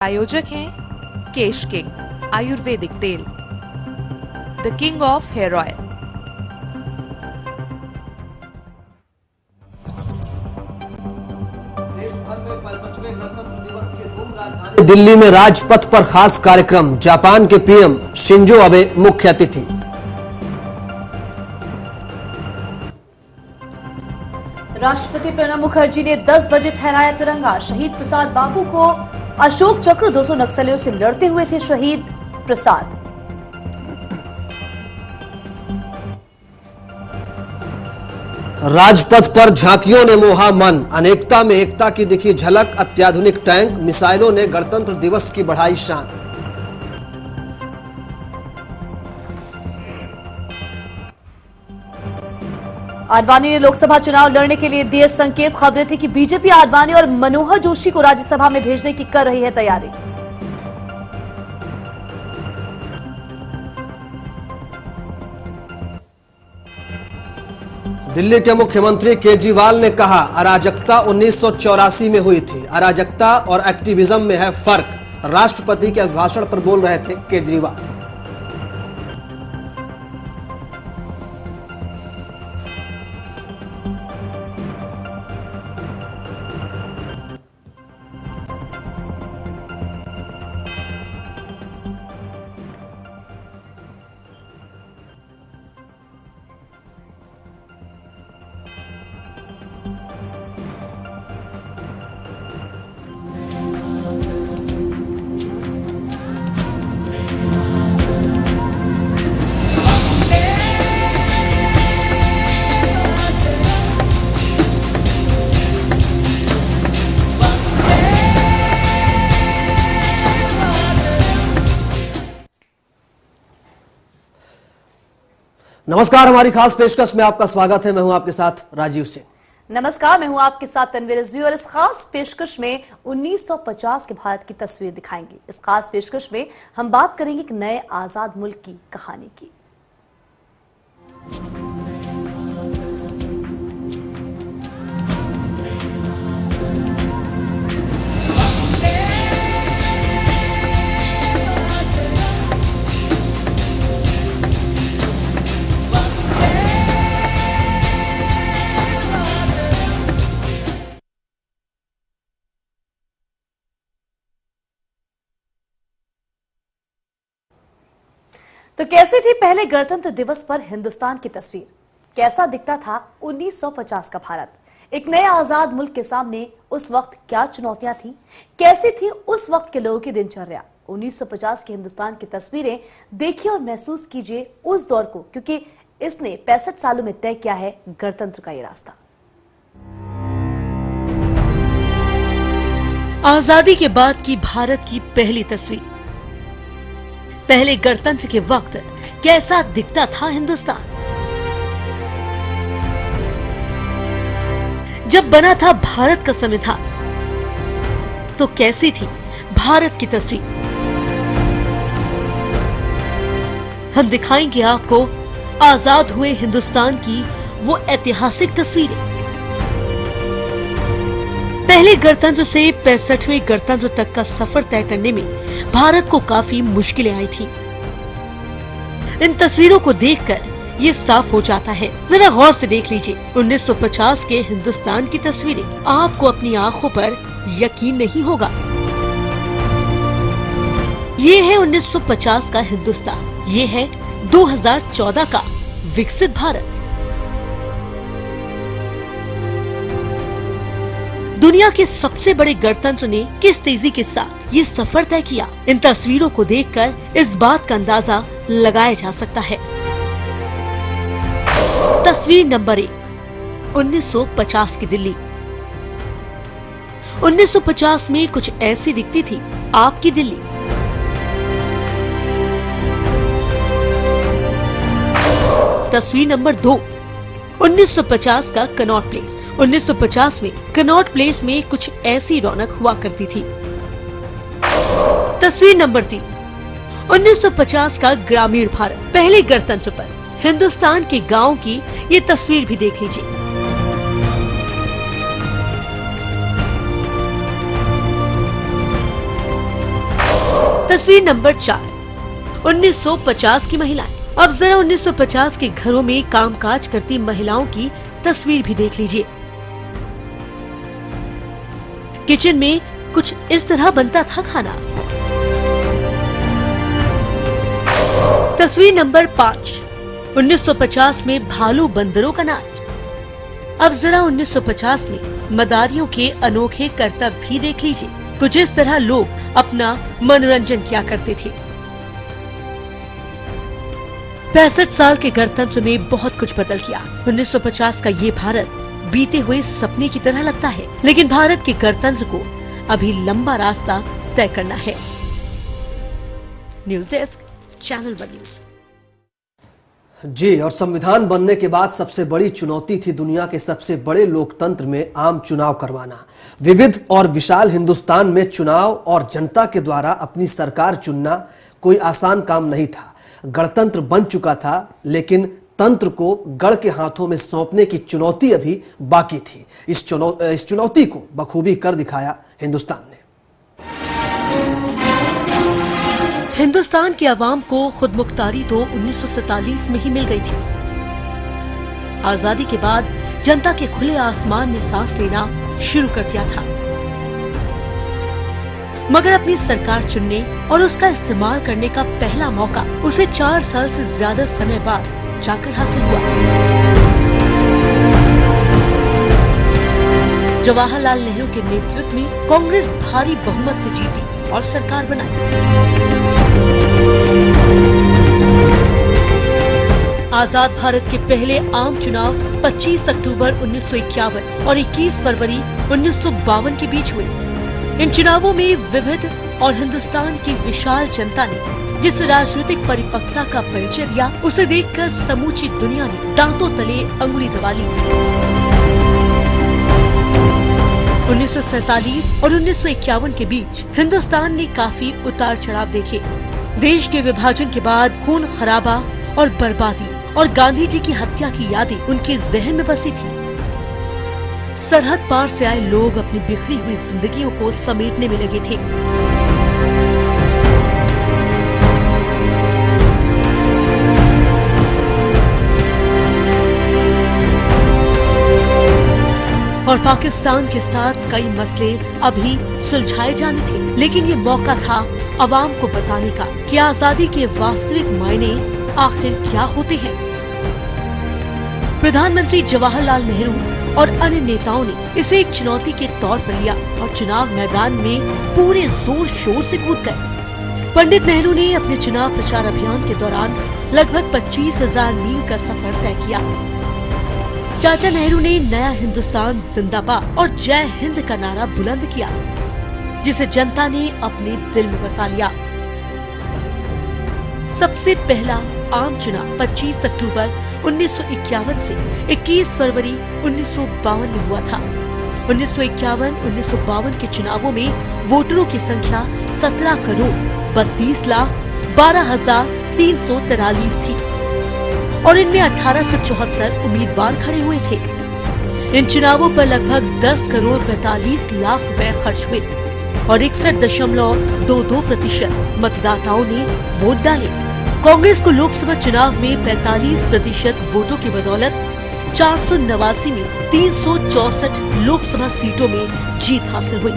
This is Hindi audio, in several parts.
आयोजक हैं केश किंग आयुर्वेदिक तेल, the king of hair oil. Delhi में राजपथ पर खास कार्यक्रम, जापान के पीएम शिंजो अबे मुख्य अतिथि। राष्ट्रपति प्रणब मुखर्जी ने 10 बजे फहराया तिरंगा। शहीद प्रसाद बाबू को अशोक चक्र, 200 नक्सलियों से लड़ते हुए थे शहीद प्रसाद। राजपथ पर झांकियों ने मोहा मन, अनेकता में एकता की दिखी झलक। अत्याधुनिक टैंक, मिसाइलों ने गणतंत्र दिवस की बढ़ाई शान। आडवाणी ने लोकसभा चुनाव लड़ने के लिए दिए संकेत। खबरें थी कि बीजेपी आडवाणी और मनोहर जोशी को राज्यसभा में भेजने की कर रही है तैयारी। दिल्ली के मुख्यमंत्री केजरीवाल ने कहा, अराजकता 1984 में हुई थी। अराजकता और एक्टिविज्म में है फर्क। राष्ट्रपति के अभिभाषण पर बोल रहे थे केजरीवाल। नमस्कार, हमारी खास पेशकश में आपका स्वागत है। मैं हूं आपके साथ राजीव सिंह। नमस्कार, मैं हूं आपके साथ तनवीर रिजवी और इस खास पेशकश में 1950 के भारत की तस्वीर दिखाएंगे। इस खास पेशकश में हम बात करेंगे एक नए आजाद मुल्क की कहानी की। तो कैसी थी पहले गणतंत्र दिवस पर हिंदुस्तान की तस्वीर? कैसा दिखता था 1950 का भारत? एक नए आजाद मुल्क के सामने उस वक्त क्या चुनौतियां थी? कैसी थी उस वक्त के लोगों की दिनचर्या? 1950 के हिंदुस्तान की तस्वीरें देखिए और महसूस कीजिए उस दौर को, क्योंकि इसने 65 सालों में तय किया है गणतंत्र का ये रास्ता। आजादी के बाद की भारत की पहली तस्वीर। पहले गणतंत्र के वक्त कैसा दिखता था हिंदुस्तान? जब बना था भारत का संविधान, तो कैसी थी भारत की तस्वीर? हम दिखाएंगे आपको आजाद हुए हिंदुस्तान की वो ऐतिहासिक तस्वीरें। पहले गणतंत्र से 65वें गणतंत्र तक का सफर तय करने में भारत को काफी मुश्किलें आई थी। इन तस्वीरों को देखकर ये साफ हो जाता है। जरा गौर से देख लीजिए 1950 के हिंदुस्तान की तस्वीरें। आपको अपनी आंखों पर यकीन नहीं होगा। ये है 1950 का हिंदुस्तान, ये है 2014 का विकसित भारत। दुनिया के सबसे बड़े गणतंत्र ने किस तेजी के साथ ये सफर तय किया, इन तस्वीरों को देखकर इस बात का अंदाजा लगाया जा सकता है। तस्वीर नंबर 1, 1950 की दिल्ली। 1950 में कुछ ऐसी दिखती थी आपकी दिल्ली। तस्वीर नंबर 2, 1950 का कनॉट प्लेस। 1950 में कनॉट प्लेस में कुछ ऐसी रौनक हुआ करती थी। तस्वीर नंबर 3, 1950 का ग्रामीण भारत। पहले गणतंत्र पर हिंदुस्तान के गांव की ये तस्वीर भी देख लीजिए। तस्वीर नंबर 4, 1950 की महिलाएं। अब जरा 1950 के घरों में कामकाज करती महिलाओं की तस्वीर भी देख लीजिए। किचन में कुछ इस तरह बनता था खाना। तस्वीर नंबर 5, 1950 में भालू बंदरों का नाच। अब जरा 1950 में मदारियों के अनोखे करतब भी देख लीजिए। कुछ इस तरह लोग अपना मनोरंजन किया करते थे। 65 साल के गणतंत्र में बहुत कुछ बदल गया। 1950 का ये भारत बीते हुए सपने की तरह लगता है, लेकिन भारत के गणतंत्र को अभी लंबा रास्ता तय करना है। News desk, channel one news. जी, और संविधान बनने के बाद सबसे बड़ी चुनौती थी दुनिया के सबसे बड़े लोकतंत्र में आम चुनाव करवाना। विविध और विशाल हिंदुस्तान में चुनाव और जनता के द्वारा अपनी सरकार चुनना कोई आसान काम नहीं था। गणतंत्र बन चुका था, लेकिन तंत्र को गढ़ के हाथों में सौंपने की चुनौती अभी बाकी थी। इस चुनौती को बखूबी कर दिखाया हिंदुस्तान ने। हिंदुस्तान की आवाम को खुद मुख्तारी तो 1947 में ही मिल गई थी। आजादी के बाद जनता के खुले आसमान में सांस लेना शुरू कर दिया था, मगर अपनी सरकार चुनने और उसका इस्तेमाल करने का पहला मौका उसे 4 साल से ज्यादा समय बाद जाकर हासिल हुआ। जवाहरलाल नेहरू के नेतृत्व में कांग्रेस भारी बहुमत से जीती और सरकार बनाई। आजाद भारत के पहले आम चुनाव 25 अक्टूबर 1951 और 21 फरवरी 1952 के बीच हुए। इन चुनावों में विविध और हिंदुस्तान की विशाल जनता ने जिस राजनीतिक परिपक्वता का परिचय दिया, उसे देखकर समूची दुनिया ने दांतों तले अंगुली दबा ली। 1947 और 1951 के बीच हिंदुस्तान ने काफी उतार चढ़ाव देखे। देश के विभाजन के बाद खून खराबा और बर्बादी और गांधी जी की हत्या की यादें उनके जहन में बसी थी। सरहद पार से आए लोग अपनी बिखरी हुई जिंदगियों को समेटने में लगे थे। और पाकिस्तान के साथ कई मसले अभी सुलझाए जाने थे, लेकिन ये मौका था अवाम को बताने का कि आजादी के वास्तविक मायने आखिर क्या होते हैं। प्रधानमंत्री जवाहरलाल नेहरू और अन्य नेताओं ने इसे एक चुनौती के तौर पर लिया और चुनाव मैदान में पूरे जोर शोर से कूद गए। पंडित नेहरू ने अपने चुनाव प्रचार अभियान के दौरान लगभग 25,000 मील का सफर तय किया। चाचा नेहरू ने नया हिंदुस्तान जिंदाबाद और जय हिंद का नारा बुलंद किया, जिसे जनता ने अपने दिल में बसा लिया। सबसे पहला आम चुनाव 25 अक्टूबर 1951 से 21 फरवरी 1952 में हुआ था। 1951-1952 के चुनावों में वोटरों की संख्या 17,32,12,343 थी और इनमें 1874 उम्मीदवार खड़े हुए थे। इन चुनावों पर लगभग 10,45,00,000 रुपए खर्च हुए और 61.22% मतदाताओं ने वोट डाले। कांग्रेस को लोकसभा चुनाव में 45% वोटों की बदौलत 489 में 364 लोकसभा सीटों में जीत हासिल हुई।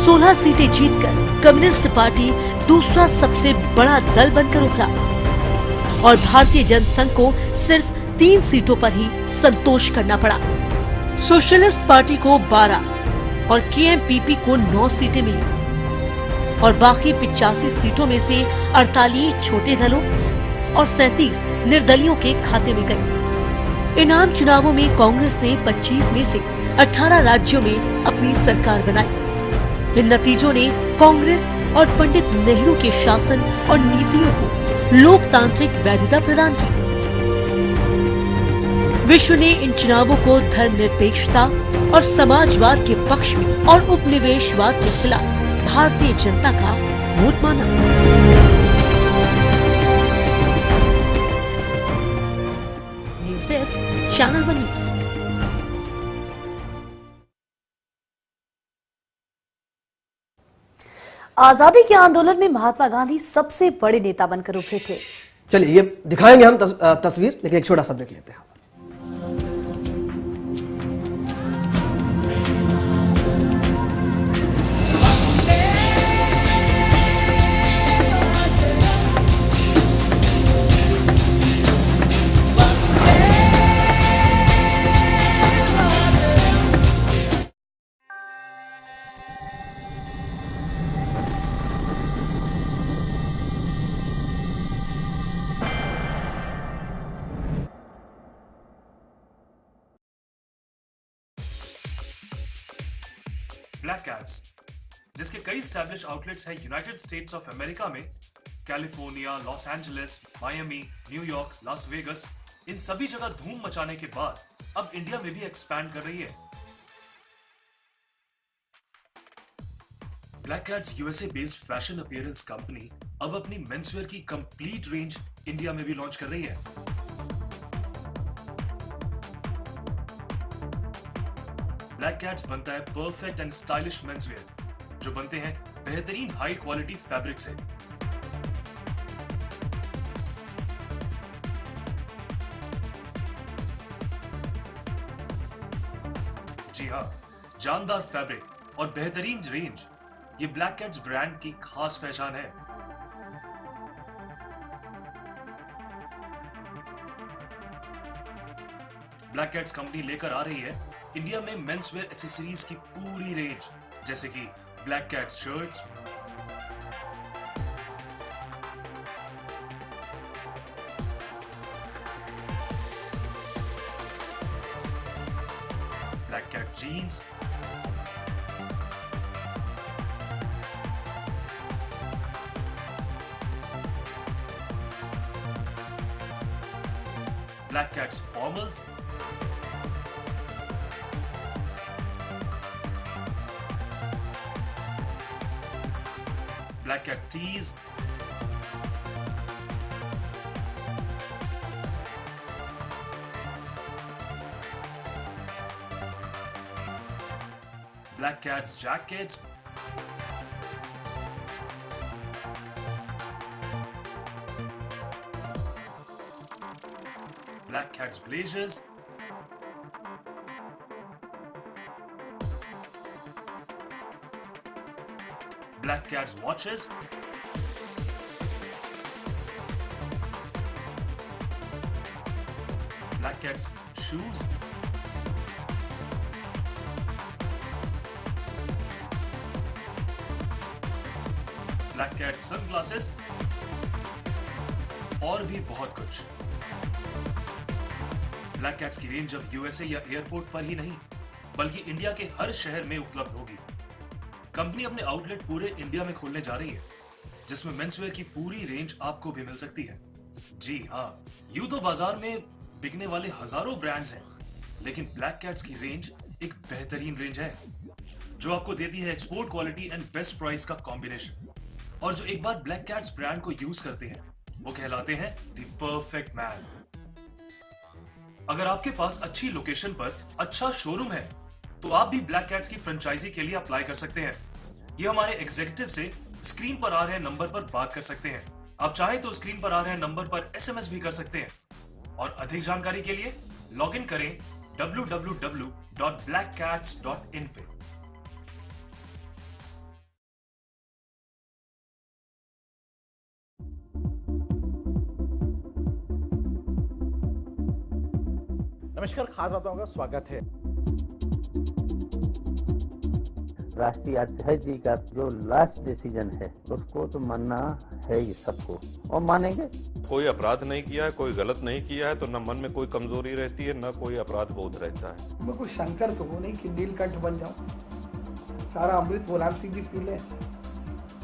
16 सीटें जीतकर कम्युनिस्ट पार्टी दूसरा सबसे बड़ा दल बनकर उभरा और भारतीय जनसंघ को सिर्फ 3 सीटों पर ही संतोष करना पड़ा। सोशलिस्ट पार्टी को 12 और केएमपीपी को 9 सीटें मिली और बाकी 85 सीटों में से 48 छोटे दलों और 37 निर्दलियों के खाते में गई। इन आम चुनावों में कांग्रेस ने 25 में से 18 राज्यों में अपनी सरकार बनाई। इन नतीजों ने कांग्रेस और पंडित नेहरू के शासन और नीतियों को लोकतांत्रिक वैधता प्रदान की। विश्व ने इन चुनावों को धर्मनिरपेक्षता और समाजवाद के पक्ष में और उपनिवेशवाद के खिलाफ भारतीय जनता का वोट माना। News desk, channel one news. आजादी के आंदोलन में महात्मा गांधी सबसे बड़े नेता बनकर उभरे थे। चलिए ये दिखाएंगे हम तस्वीर, लेकिन एक छोटा सा ब्रेक लेते हैं। ब्लैक कैट्स, जिसके कई स्टैब्लिश आउटलेट्स हैं यूनाइटेड स्टेट्स ऑफ अमेरिका में, California, Los Angeles, Miami, New York, Las Vegas, इन सभी जगह धूम मचाने के बाद अब इंडिया में भी एक्सपैंड कर रही है। Black cats USA based fashion appearance company अब अपनी मेंसवेयर की कंप्लीट रेंज इंडिया में भी लॉन्च कर रही है। ब्लैक कैट्स बनता है परफेक्ट एंड स्टाइलिश मेंसवेयर, जो बनते हैं बेहतरीन हाई क्वालिटी फैब्रिक से। जी हां, जानदार फैब्रिक और बेहतरीन रेंज, ये ब्लैक कैट्स ब्रांड की खास पहचान है। ब्लैक कैट्स कंपनी लेकर आ रही है इंडिया में मेंसवेयर एक्सेसरीज की पूरी रेंज, जैसे कि Black Cats shirts, Black Cat jeans, Black Cats formals, Black Cat tees, Black Cat's jackets, Black Cat's blazers, Black Cat's watches, Black Cat's shoes, Black Cat's sunglasses और भी बहुत कुछ। ब्लैक कैट्स की रेंज अब यूएसए या एयरपोर्ट पर ही नहीं, बल्कि इंडिया के हर शहर में उपलब्ध होगी। कंपनी अपने आउटलेट पूरे इंडिया में खोलने जा रही है, जिसमें मेंसवेयर की पूरी रेंज आपको भी मिल सकती है। जी हाँ, यूं तो बाजार में बिकने वाले हजारों ब्रांड्स हैं, लेकिन ब्लैक कैट्स की रेंज एक बेहतरीन रेंज है, जो आपको देती है export quality and best price का कॉम्बिनेशन। और जो एक बार ब्लैक कैट्स ब्रांड को यूज करते हैं, वो कहलाते हैं द परफेक्ट मैन। अगर आपके पास अच्छी लोकेशन पर अच्छा शोरूम है, तो आप भी ब्लैक कैट्स की फ्रेंचाइजी के लिए अप्लाई कर सकते हैं। ये हमारे एग्जीक्यूटिव से स्क्रीन पर आ रहे नंबर पर बात कर सकते हैं। आप चाहें तो स्क्रीन पर आ रहे नंबर पर एसएमएस भी कर सकते हैं। और अधिक जानकारी के लिए लॉग इन करें www.blackcats.in पे। नमस्कार, खास बातों का स्वागत है। राष्ट्रीय अध्यक्ष जी का जो लास्ट डिसीजन है उसको तो मानना है ही सबको, और मानेंगे। कोई अपराध नहीं किया है, कोई गलत नहीं किया है, तो न मन में कोई कमजोरी रहती है, न कोई अपराध बोध रहता है। मैं कोई शंकर तो हूँ नहीं कि नीलकंठ बन जाऊँ। सारा अमृत मुलायम सिंह जी पी ले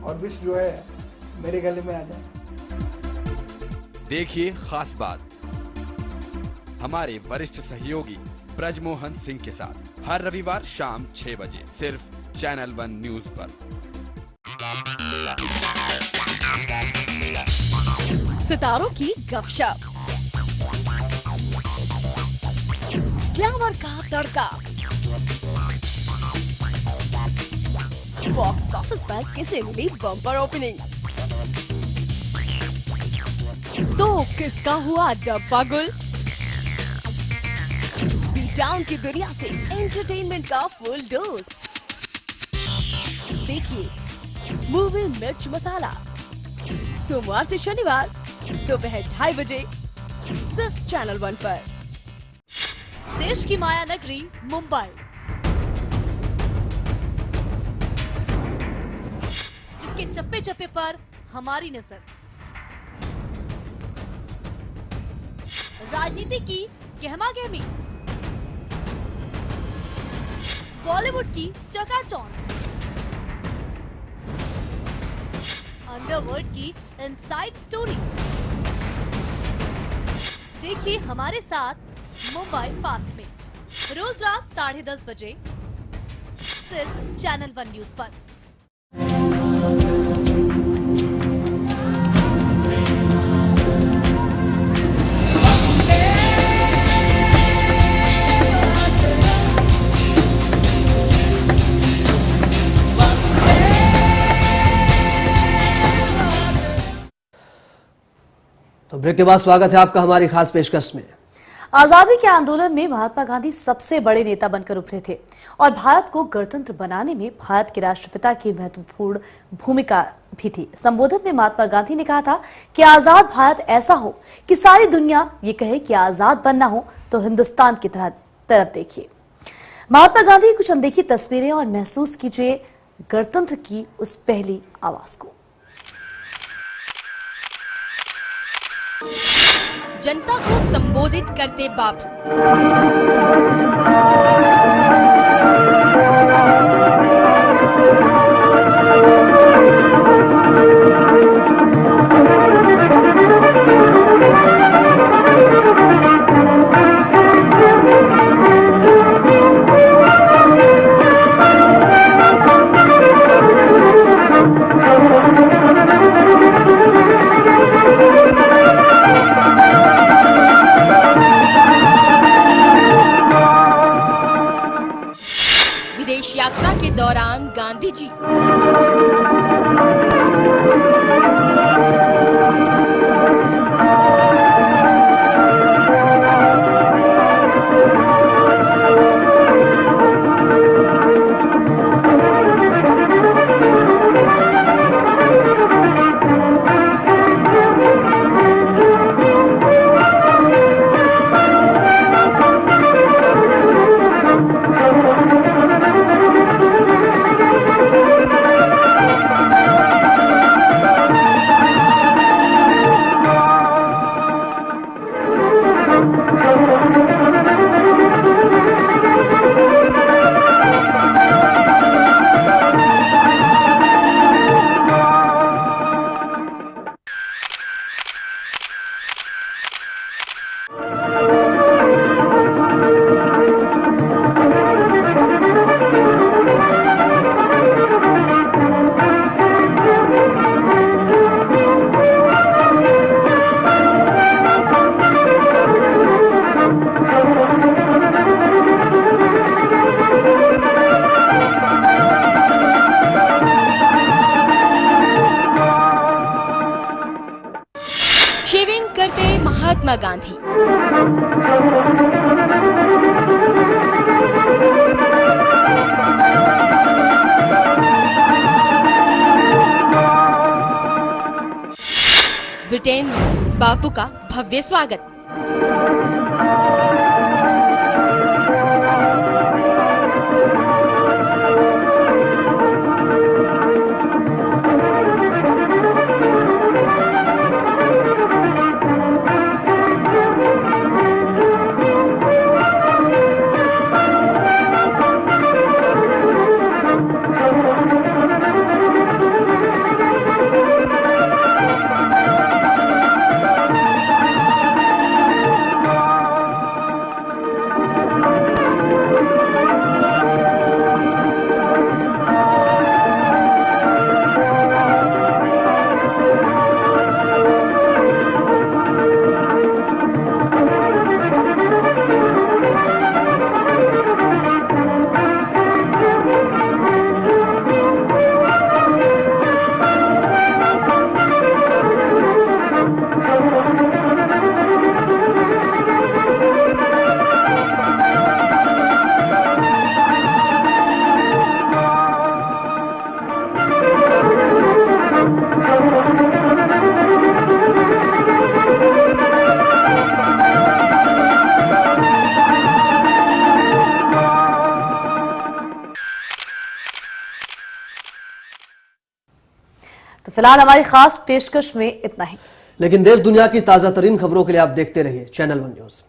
और विष जो है मेरे गले में आ जाए। देखिए खास बात हमारे वरिष्ठ सहयोगी ब्रजमोहन सिंह के साथ हर रविवार शाम 6 बजे सिर्फ चैनल 1 न्यूज पर। सितारों की गपशप, ग्लैमर का तड़का, बॉक्स ऑफिस पर किसे मिली बम्पर ओपनिंग? तो किसका हुआ डब्बा गुल? बीट डाउन की दुनिया से एंटरटेनमेंट का फुल डोज देखिए मूवी मिर्च मसाला, सोमवार से शनिवार दोपहर 2:30 बजे सिर्फ चैनल 1 पर। देश की माया नगरी मुंबई, जिसके चप्पे चप्पे पर हमारी नजर, राजनीति की गहमा-गहमी, बॉलीवुड की चकाचौंध, अंडरवर्ल्ड की इनसाइड स्टोरी। देखिए हमारे साथ मुंबई फास्ट में रोज रात 10:30 बजे सिर्फ चैनल 1 न्यूज पर। तो ब्रेक के बाद स्वागत है आपका हमारी खास पेशकश में। आजादी के आंदोलन में महात्मा गांधी सबसे बड़े नेता बनकर उभरे थे और भारत को गणतंत्र बनाने में भारत के राष्ट्रपिता की महत्वपूर्ण भूमिका भी थी। संबोधन में महात्मा गांधी ने कहा था कि आजाद भारत ऐसा हो कि सारी दुनिया ये कहे कि आजाद बनना हो तो हिंदुस्तान की तरफ देखिए। महात्मा गांधी कुछ अनदेखी तस्वीरें और महसूस कीजिए गणतंत्र की उस पहली आवाज को। जनता को संबोधित करते बापू। विदेश यात्रा के दौरान गांधी जी शेविंग करते महात्मा गांधी। ब्रिटेन में बापू का भव्य स्वागत। तो फिलहाल हमारी खास पेशकश में इतना ही। लेकिन देश दुनिया की ताजा तरीन खबरों के लिए आप देखते रहिए चैनल 1 न्यूज।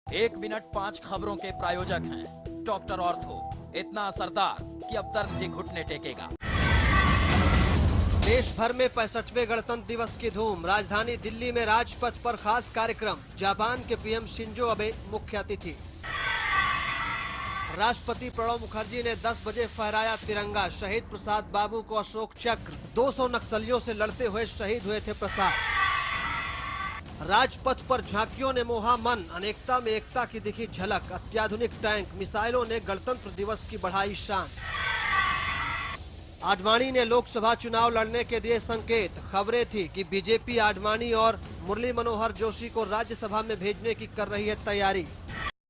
एक मिनट 5 खबरों के प्रायोजक हैं डॉक्टर ऑर्थो, इतना असरदार कि अब दर्द भी घुटने टेकेगा। देश भर में 65वें गणतंत्र दिवस की धूम। राजधानी दिल्ली में राजपथ पर खास कार्यक्रम। जापान के पीएम शिंजो अबे मुख्य अतिथि। राष्ट्रपति प्रणब मुखर्जी ने 10 बजे फहराया तिरंगा। शहीद प्रसाद बाबू को अशोक चक्र। 200 नक्सलियों से लड़ते हुए शहीद हुए थे प्रसाद। राजपथ पर झांकियों ने मोहा मन। अनेकता में एकता की दिखी झलक। अत्याधुनिक टैंक मिसाइलों ने गणतंत्र दिवस की बढ़ाई शान। आडवाणी ने लोकसभा चुनाव लड़ने के दिए संकेत। खबरें थी कि बीजेपी आडवाणी और मुरली मनोहर जोशी को राज्यसभा में भेजने की कर रही है तैयारी।